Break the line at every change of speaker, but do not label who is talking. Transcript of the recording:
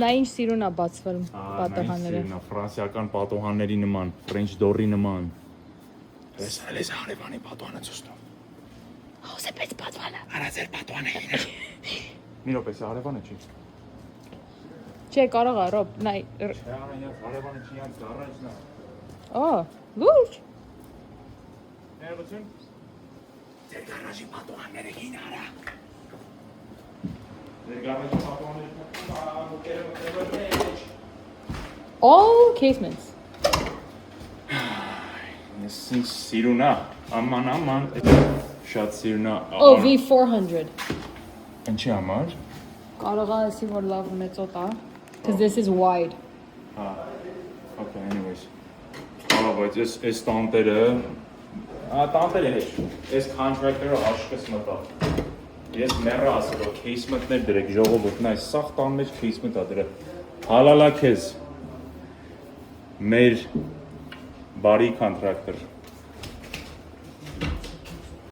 Նա ինչ սիրուն է բացվել պատահանները։
Ֆրանսիական պատոհանների նման, French door-ի նման։ Ես հարևանի պատոհանը ցույց տամ։
Հոսե պես պատվանը։
Արածել պատոհանը ինը։ Մի րոպե, սա հարևանը չի։
Չէ, կարող է, ռոբ, նայ։
Հարևանը չի, իրանց գարաժն է։
Ա, լուրջ։
Ներողություն։ Ձեր գարաժի պատոհանները հին արա։ Ձեր գարաժի պատոհանները
All casements.
Ես ինձ սիրուն է, աման, շատ սիրուն է։
Oh, V400.
Ինչի համար։
Կարող է ասի, որ լավ մեծոտ է, because this is wide.
Okay, anyways. Բայց այս տանտերը, տանտերը հեչ, այս contractor-ը աշկս մտավ։ Ես մեռա ասել, որ casement-ներ դրեք, ժողովուրդն այս սաղ տան մեջ casement-ա դրը։ Հալալա քեզ, մեր բարի contractor։